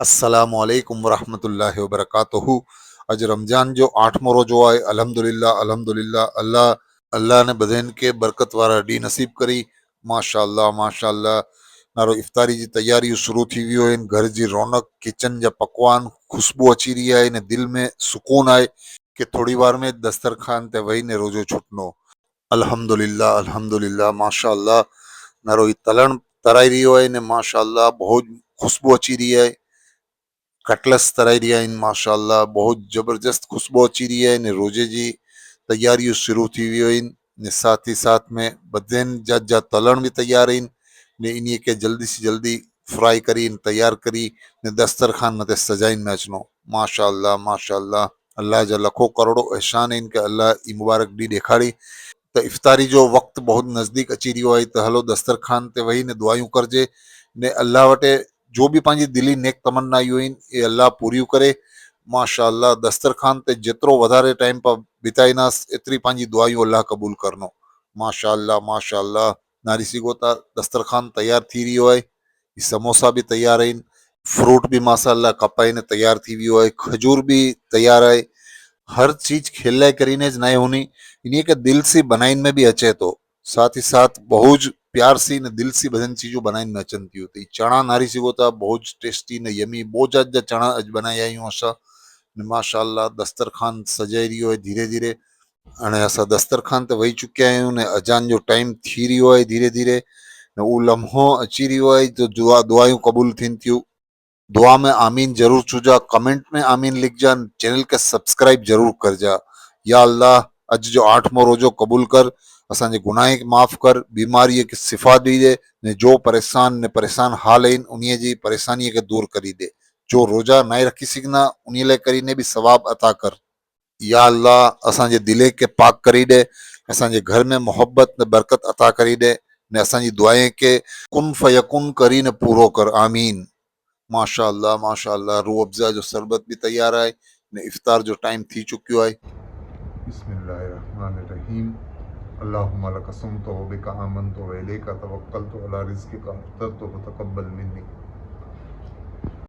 अस्सलामुअलैकुम वरहमतुल्लाहि वबरकातुहू। अज रमज़ान जो 8मो रोज़ो आहे। अल्हम्दुलिल्लाह अल्हम्दुलिल्लाह। अल्लाह ने बधाइन के बरकत वारा ॾींहं नसीब करी। माशाअल्लाह माशाअल्लाह। नारो इफ्तारी जी तैयारियूं शुरू थी वियूं आहिनि। घर जी रौनक, किचन जा पकवान, ख़ुशबू अची रही आहे ने दिल में सुकून आहे कि थोड़ी वार में दस्तरखान ते वेही ने रोज़ो छुटनो। अल्हम्दुलिल्लाह अल्हम्दुलिल्लाह माशाअल्लाह। नारो ई तलण तराई रहियो आहे ने माशाअल्लाह बहुत खुशबू अची रही है। कटलस तराई रहिया आहिनि माशाअल्लाह। बहुत ज़बरदस्त खुशबू अची रही है ने रोज़े जी तैयारियूं शुरू थी वियूं आहिनि ने साथ ही साथ में बदियन जा तलण भी तैयार आहिनि ने इन्हीअ खे जल्दी से जल्दी फ्राई करी तैयार करी ने दस्तरखान मथे सजाइन में अचनो। माशाअल्लाह माशाअल्लाह। अल्लाह जा लखो करोड़ो एहसान आहिनि कि अल्लाह ई मुबारक ॾींहुं ॾेखारी। त इफ्तारी जो वक़्तु बहुत नज़दीक अची रहियो आहे त हलो दस्तरखान ते वेही ने दुआयूं करजे ने अल्लाह वटि जो भी पंहिंजी दिली नेक तमन्नायूं आहिनि ये अल्लाह पूरियूं करे। माशाअल्लाह दस्तरखान ते जेतिरो वधारे टाइम पर बिताईंदासीं एतिरी पंहिंजी दुआयूं अल्लाह क़बूल करनो। माशाअल्लाह माशाअल्लाह। नारी सघो था दस्तरखान तैयार थी रहियो आहे। समोसा भी तैयार आहिनि। फ्रूट भी माशाअल्लाह कपाईने तैयार थी वियो आहे। खजूर भी तैयार आहे। हर चीज खेल करीने ज नए होनी इन्हीं के दिल से बनाइन में भी अचे तो साथ ही साथ बहुत प्यार सी ने दिल सी बदन चीजों बनाइन में अचन थी होती चना नारी सघो था बहुत टेस्टी ने यमी बहुत जा चना अज बनाया आहियूं असां ने माशाअल्लाह दस्तरखान सजाई रहियो आहे धीरे धीरे। हाणे असां दस्तरखान ते वेही चुकिया आहियूं ने अजान जो टाइम थी रहियो आहे धीरे धीरे ने उहो लम्हो अची रहियो आहे जो दुआयूं क़बूल थियनि थियूं। दुआ में आमीन जरूर चुजा, कमेंट में आमीन लिख जा, चैनल के सब्सक्राइब जरूर कर जा। या अल्लाह अज जो 8मो रोज़ो कबूल कर, असांजे गुनाह के माफ़ कर, बीमारी की शिफा दी दे ने जो परेशान ने परेशान हाल आहिनि उन्हीअ जी परेशानी के दूर करी दे। जो रोज़ा न रखी सघंदा उन्हीअ लाइ करीने भी सवाब अता कर। या अल्लाह असांजे दिले के पाक करी दे, असांजे घर में मोहब्बत ने बरकत अता करी दे ने असांजी दुआएं के कुन फयकुन करी ने पूरो कर। आमीन। माशाअल्लाह माशाअल्लाह। रूह अफ़ज़ा जो शरबत भी तैयार है ने इफ्तार जो टाइम थी चुकियो है। बिस्मिल्लाहिर्रहमानिर्रहीम। अल्लाहुम्मा लका सुम्तु व बिका आमनतु व इलैका तवक्कलतु अला रिज़्क़िका अफ़्तरतु फतक़ब्बल मिन्नी।